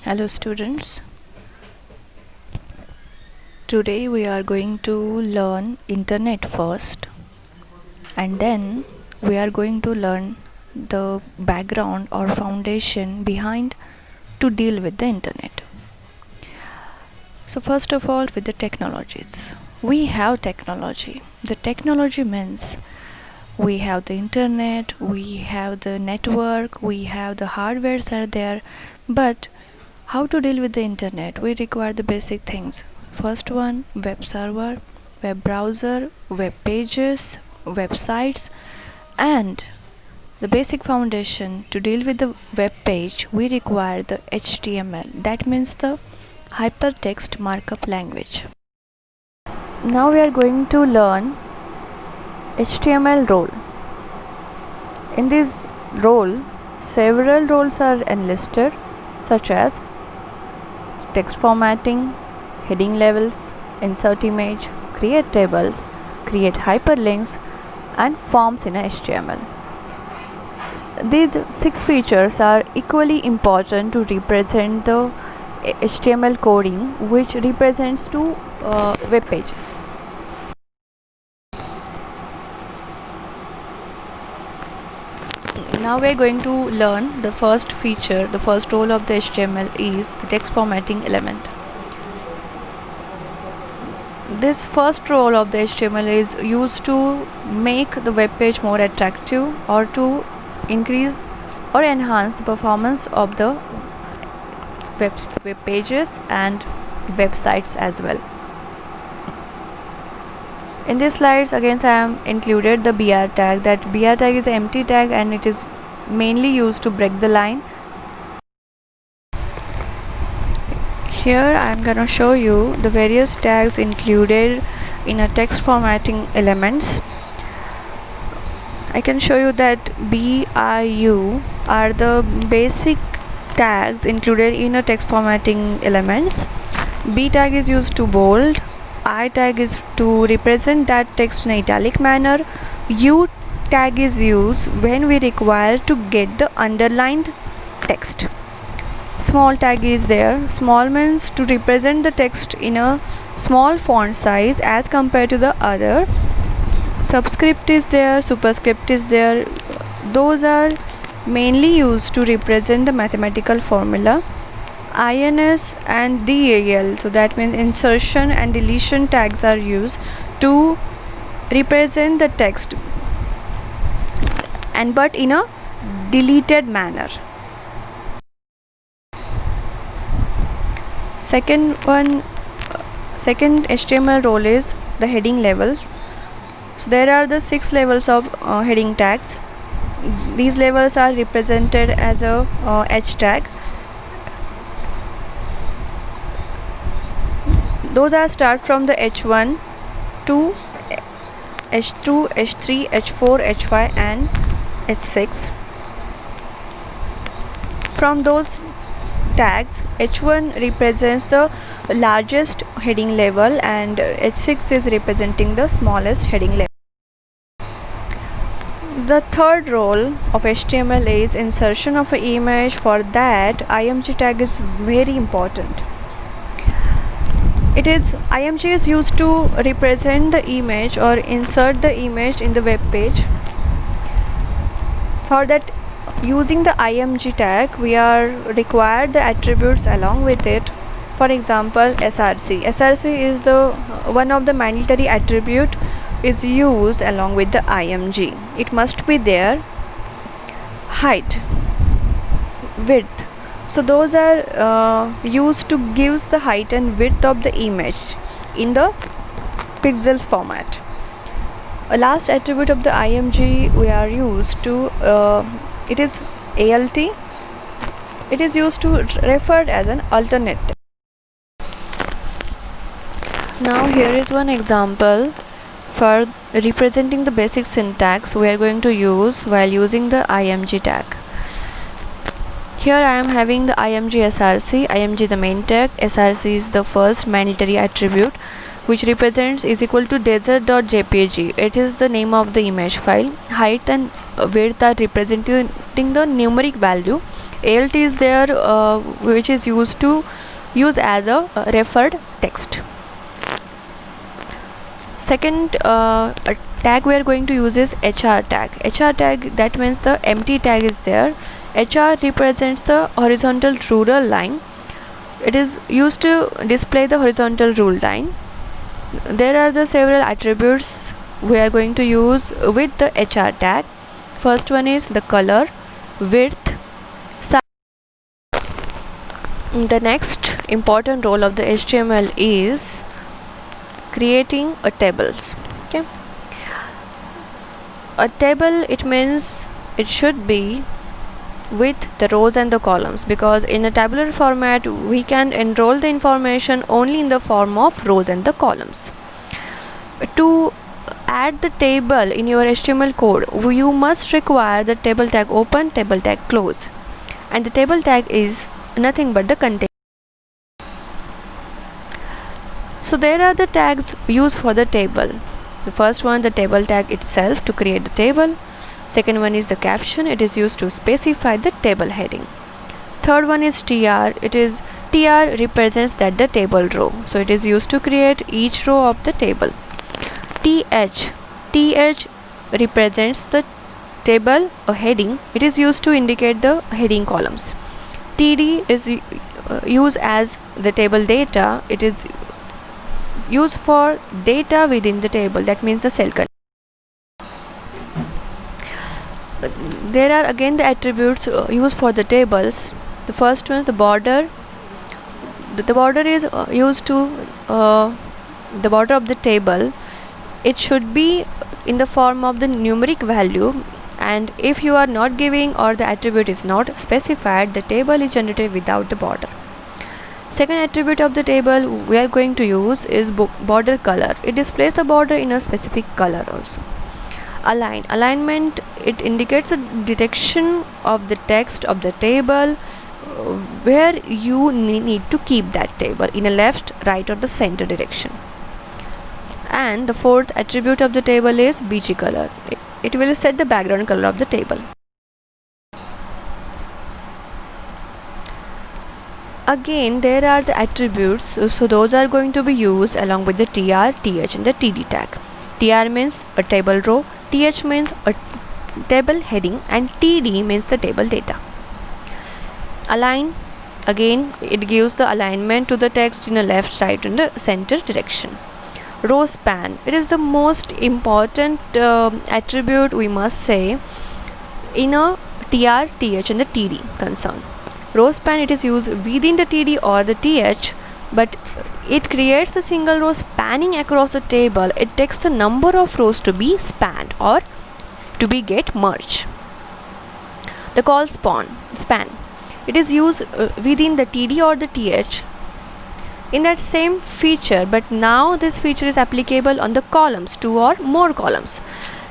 Hello students. Today we are going to learn internet first, and then we are going to learn the background or foundation behind to deal with the internet. So first of all, with the technologies. We have technology. The technology means we have the internet, we have the network, we have the hardwares are there, but how to deal with the internet? We require the basic things. First one, web server, web browser, web pages, websites, and the basic foundation to deal with the web page, we require the HTML. That means the hypertext markup language. Now we are going to learn HTML role. In this role, several roles are enlisted, such as text formatting, heading levels, insert image, create tables, create hyperlinks, and forms in HTML. These 6 features are equally important to represent the HTML coding, which represents 2 web pages. Now we are going to learn the first feature. The first role of the HTML is the text formatting element. This first role of the HTML is used to make the web page more attractive or to increase or enhance the performance of the web pages and websites as well. In these slides again I am included the BR tag. That BR tag is an empty tag and it is mainly used to break the line. Here I am gonna show you the various tags included in a text formatting elements. I can show you that BIU are the basic tags included in a text formatting elements. B tag is used to bold, I tag is to represent that text in italic manner, U tag is used when we require to get the underlined text. Small tag is there. Small means to represent the text in a small font size as compared to the other. Subscript is there, superscript is there. Those are mainly used to represent the mathematical formula. INS and DAL, so that means insertion and deletion tags are used to represent the text, and but in a deleted manner. Second HTML role is the heading level. So there are the 6 levels of heading tags. These levels are represented as a H tag. Those are start from the H1 to H2, H3, H4, H5 and H6. From those tags, H1 represents the largest heading level and H6 is representing the smallest heading level. The third role of HTML is insertion of an image. For that, IMG tag is very important. IMG is used to represent the image or insert the image in the web page. For that, using the IMG tag, we are required the attributes along with it. For example, SRC. SRC is the one of the mandatory attribute is used along with the IMG. It must be there. Height, width. So those are used to give the height and width of the image in the pixels format. A last attribute of the IMG we are used to it is ALT. It is used to referred as an alternate. Now here is one example for representing the basic syntax we are going to use while using the IMG tag. Here I am having the IMG SRC, IMG the main tag, SRC is the first mandatory attribute which represents is equal to desert.jpg. It is the name of the image file. Height and width are representing the numeric value alt is there, which is used as a referred text. Second tag we are going to use is HR tag. HR tag, that means the empty tag is there. HR represents the horizontal ruler line. It is used to display the horizontal rule line. There are the several attributes we are going to use with the HR tag. First one is the color, width, size. The next important role of the HTML is creating a tables. Okay, a table, it means it should be with the rows and the columns, because in a tabular format we can enroll the information only in the form of rows and the columns. To add the table in your HTML code, you must require the table tag open, table tag close, and the table tag is nothing but the container. So there are the tags used for the table. The first one, the table tag itself to create the table. Second one is the caption. It is used to specify the table heading. Third one is TR. TR represents that the table row. So it is used to create each row of the table. TH represents the table heading. It is used to indicate the heading columns. TD is used as the table data. It is used for data within the table, that means the cell content. There are again the attributes used for the tables. The first one, the border. The border is used to the border of the table. It should be in the form of the numeric value, and if you are not giving or the attribute is not specified, the table is generated without the border. Second attribute of the table we are going to use is border color. It displays the border in a specific color also. Alignment, it indicates the direction of the text of the table, where you need to keep that table, in a left, right or the center direction. And the fourth attribute of the table is BG color. It will set the background color of the table. Again, there are the attributes, so those are going to be used along with the TR, TH and the TD tag. TR means a table row, TH means a table heading, and TD means the table data. Align, again it gives the alignment to the text in a left, right and the center direction. Row span, it is the most important attribute we must say in a TR, TH and the TD concern. Row span, it is used within the TD or the TH, but it creates a single row spanning across the table. It takes the number of rows to be spanned or to be get merged. The call span, it is used within the TD or the TH in that same feature, but now this feature is applicable on the columns, 2 or more columns.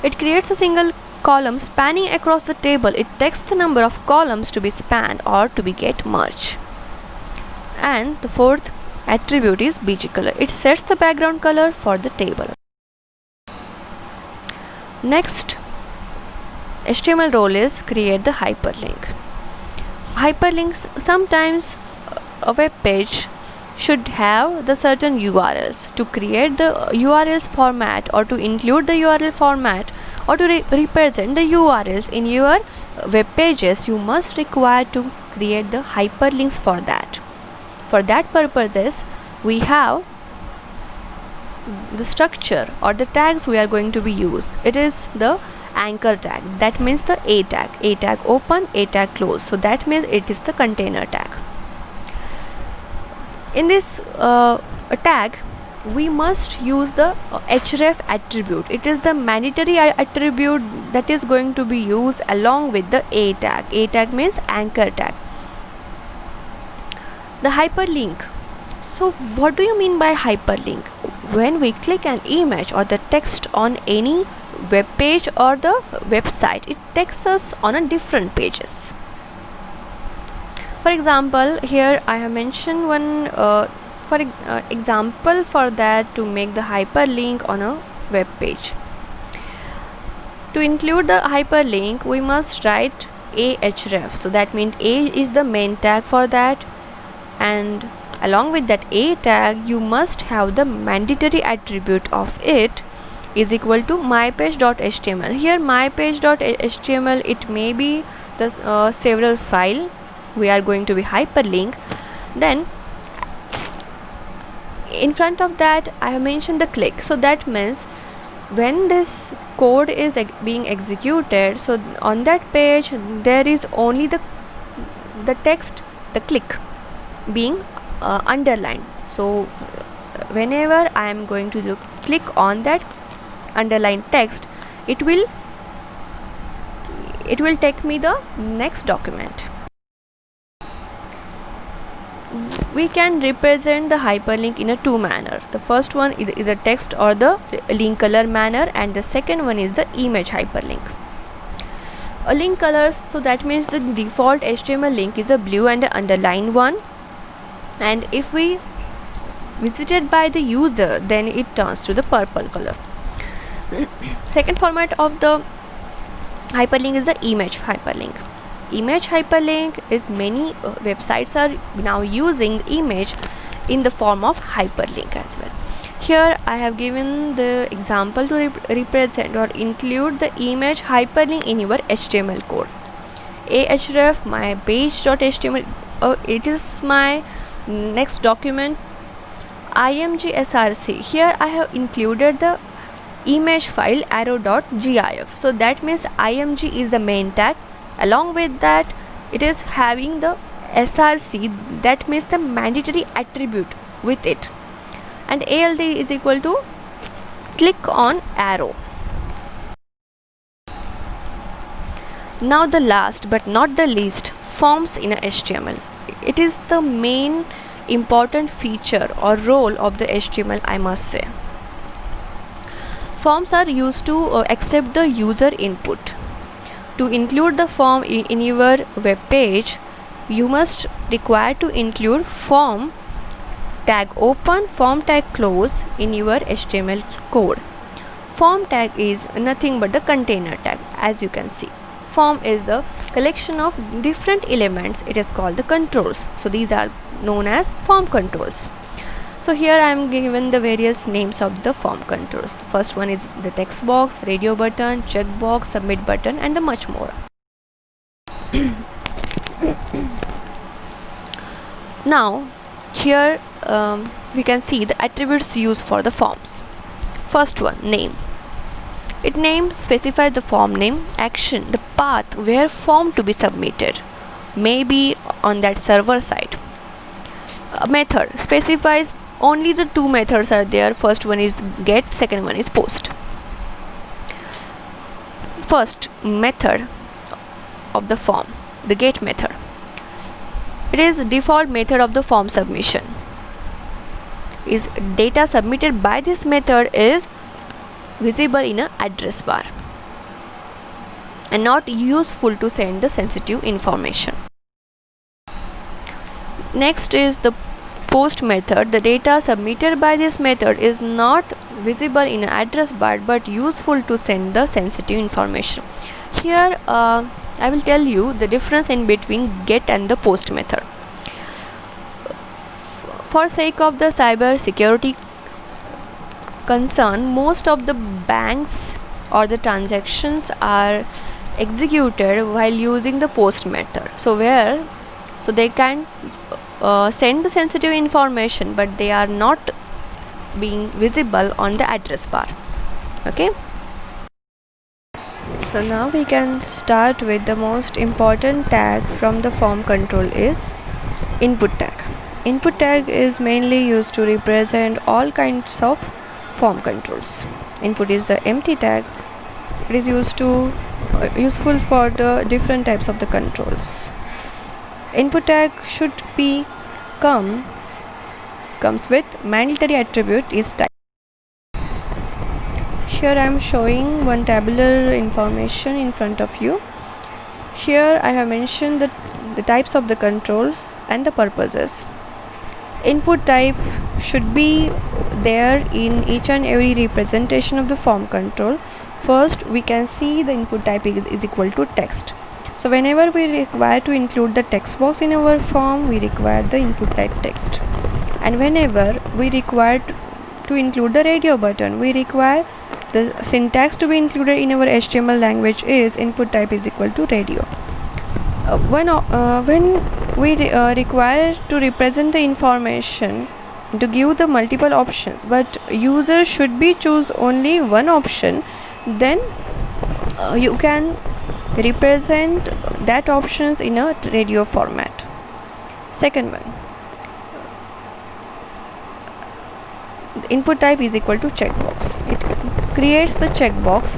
It creates a single column spanning across the table. It takes the number of columns to be spanned or to be get merged. And the fourth attribute is BG color. It sets the background color for the table. Next HTML role is create the hyperlink. Hyperlinks, sometimes a web page should have the certain URLs. To create the URLs format or to include the URL format or to represent the URLs in your web pages, you must require to create the hyperlinks for that. For that purposes, we have the structure or the tags we are going to be used. It is the anchor tag, that means the A tag open, A tag close, so that means it is the container tag. In this tag, we must use the href attribute. It is the mandatory attribute that is going to be used along with the A tag. A tag means anchor tag. The hyperlink. So what do you mean by hyperlink? When we click an image or the text on any web page or the website, it takes us on a different pages. For example, here I have mentioned one example for that, to make the hyperlink on a web page. To include the hyperlink, we must write ahref. So that means A is the main tag for that, and along with that A tag you must have the mandatory attribute of it is equal to mypage.html. Here mypage.html, it may be the several file we are going to be hyperlink. Then in front of that I have mentioned the click. So that means when this code is being executed, so on that page there is only the text, the click being underlined. So whenever I am going to click on that underlined text, it will take me the next document. We can represent the hyperlink in a two manner. The first one is a text or the link color manner, and the second one is the image hyperlink. A link colors, so that means the default HTML link is a blue and the underlined one, and if we visited by the user, then it turns to the purple color. Second format of the hyperlink is the image hyperlink. Image hyperlink is many websites are now using image in the form of hyperlink as well. Here I have given the example to represent or include the image hyperlink in your HTML code. ahref my page.html, it is my next document. imgsrc, here I have included the image file arrow.gif. so that means img is the main tag. Along with that it is having the src, that means the mandatory attribute with it, and ald is equal to click on arrow. Now the last but not the least, forms in a HTML. It is the main important feature or role of the HTML, I must say. Forms are used to accept the user input. To include the form in your web page, you must require to include form tag open, form tag close in your HTML code. Form tag is nothing but the container tag. As you can see, form is the collection of different elements. It is called the controls. So these are known as form controls. So here I am given the various names of the form controls. The first one is the text box, radio button, checkbox, submit button, and the much more. Now here we can see the attributes used for the forms. First one, name. It name specifies the form name, action, the path where form to be submitted, maybe on that server side. Method specifies only the two methods are there. First one is get, second one is post. First method of the form, the get method. It is default method of the form submission. Is data submitted by this method is visible in an address bar and not useful to send the sensitive information. Next is the post method. The data submitted by this method is not visible in an address bar but useful to send the sensitive information. Here I will tell you the difference in between get and the post method. For sake of the cyber security concern, most of the banks or the transactions are executed while using the post method. So they can send the sensitive information, but they are not being visible on the address bar. Okay, so now we can start with the most important tag from the form control is input tag. Input tag is mainly used to represent all kinds of form controls. Input is the empty tag. It is useful for the different types of the controls. Input tag should be comes with mandatory attribute is type. Here I am showing one tabular information in front of you. Here I have mentioned the types of the controls and the purposes. Input type should be there in each and every representation of the form control. First we can see the input type is equal to text. So whenever we require to include the text box in our form, we require the input type text, and whenever we require to include the radio button, we require the syntax to be included in our HTML language is input type is equal to radio. When we require to represent the information to give the multiple options, but user should be choose only one option, then you can represent that options in a radio format. Second one, the input type is equal to checkbox. It creates the checkbox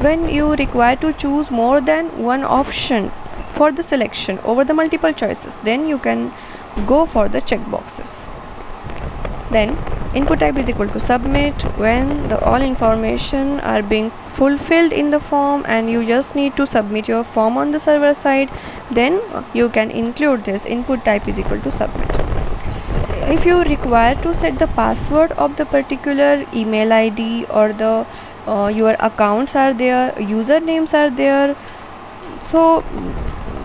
when you require to choose more than one option for the selection over the multiple choices, then you can go for the checkboxes. Then input type is equal to submit when the all information are being fulfilled in the form and you just need to submit your form on the server side, then you can include this input type is equal to submit. If you require to set the password of the particular email ID or the your accounts are there, usernames are there, so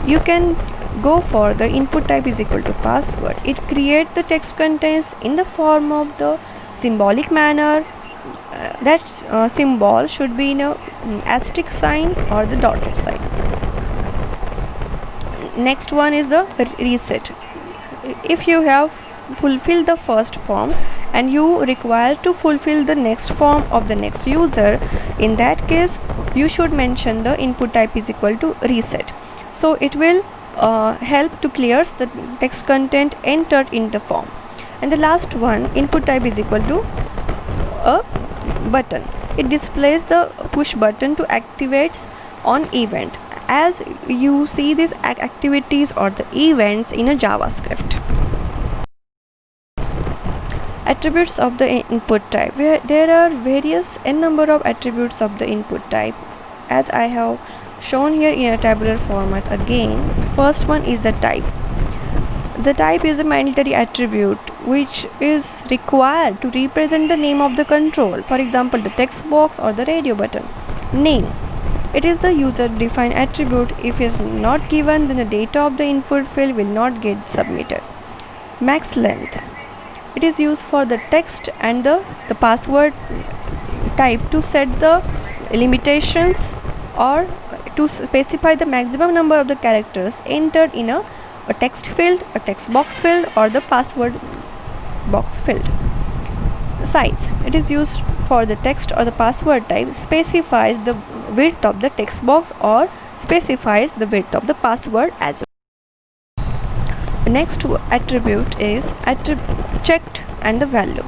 you can go for the input type is equal to password. It creates the text contents in the form of the symbolic manner. That symbol should be in a asterisk sign or the dotted sign. Next one is the reset. If you have fulfilled the first form and you require to fulfill the next form of the next user, in that case you should mention the input type is equal to reset. So it will help to clear the text content entered in the form. And the last one, input type is equal to a button. It displays the push button to activate on event, as you see these activities or the events in a JavaScript. Attributes of the input type. There are various n number of attributes of the input type, as I have shown here in a tabular format. Again, first one is the type. The type is a mandatory attribute which is required to represent the name of the control, for example the text box or the radio button. Name. It is the user defined attribute. If it is not given, then the data of the input field will not get submitted. Max length. It is used for the text and the password type to set the limitations or to specify the maximum number of the characters entered in a text field, a text box field or the password box field. Size. It is used for the text or the password type, specifies the width of the text box or specifies the width of the password as well. The next attribute is checked and the value.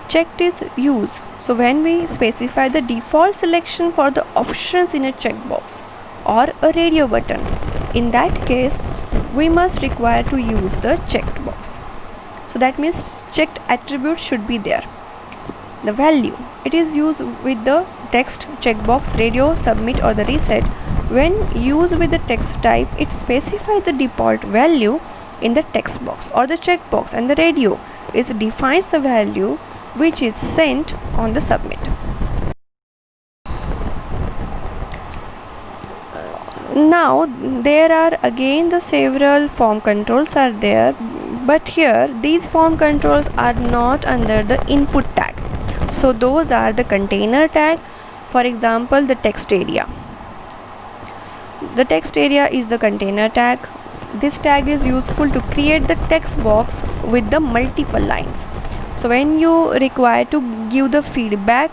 Checked is used so when we specify the default selection for the options in a checkbox or a radio button, in that case we must require to use the checked box. So that means checked attribute should be there. The value. It is used with the text, checkbox, radio, submit or the reset. When used with the text type, it specifies the default value in the text box or the checkbox, and the radio is defines the value which is sent on the submit. Now there are again the several form controls are there, but here these form controls are not under the input tag. So those are the container tag. For example, the text area. The text area is the container tag. This tag is useful to create the text box with the multiple lines. So when you require to give the feedback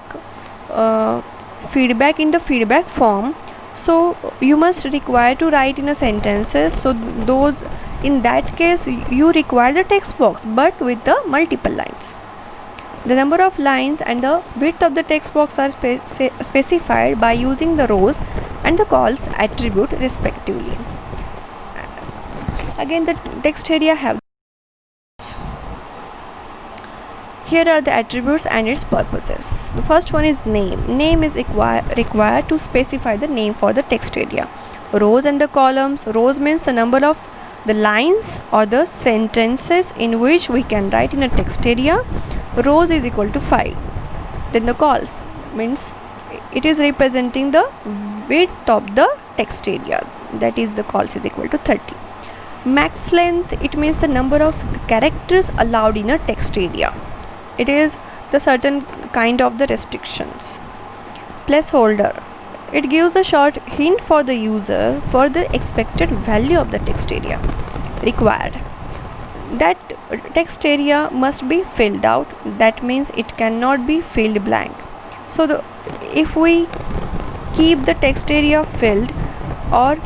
in the feedback form, so you must require to write in a sentences. So those, in that case you require the text box but with the multiple lines. The number of lines and the width of the text box are specified by using the rows and the calls attribute respectively. Again, the text area have. Here are the attributes and its purposes. The first one is name. Name is required to specify the name for the text area. Rows and the columns. Rows means the number of the lines or the sentences in which we can write in a text area. Rows is equal to 5. Then the calls means it is representing the width of the text area. that is the calls is equal to 30. Max length, it means the number of characters allowed in a text area. It is the certain kind of the restrictions. Placeholder, it gives a short hint for the user for the expected value of the text area. Required, that text area must be filled out, that means it cannot be filled blank. So if we keep the text area filled, or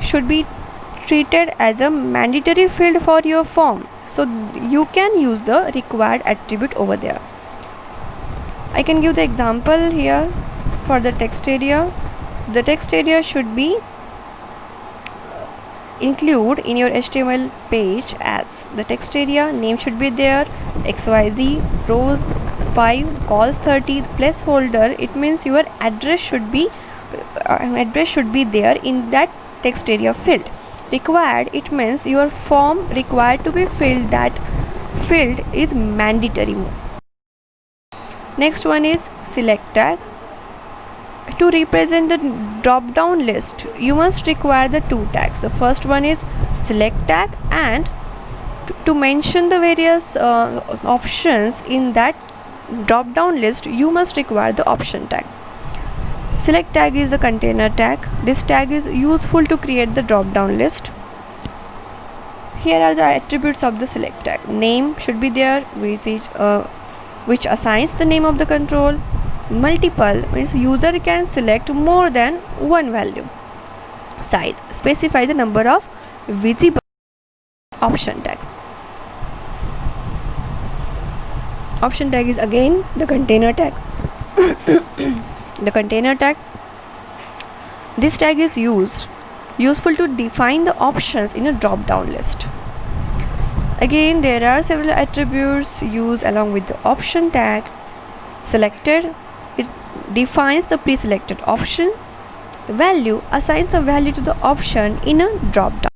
should be treated as a mandatory field for your form, so you can use the required attribute over there. I can give the example here for the text area. The text area should be include in your HTML page as the text area name should be there, XYZ, rows 5, calls 30, placeholder, it means your address should be there in that text area field. Required, it means your form required to be filled, that field is mandatory. Next one is select tag. To represent the drop down list, you must require the two tags. The first one is select tag, and to mention the various options in that drop down list, you must require the option tag. Select tag is a container tag. This tag is useful to create the drop down list. Here are the attributes of the select tag. Name should be there, which assigns the name of the control. Multiple means user can select more than one value. Size, specify the number of visible. Option tag. Option tag is again the container tag. The container tag, this tag is useful to define the options in a drop down list. Again, there are several attributes used along with the option tag. Selected, it defines the pre-selected option. The value assigns a value to the option in a drop down.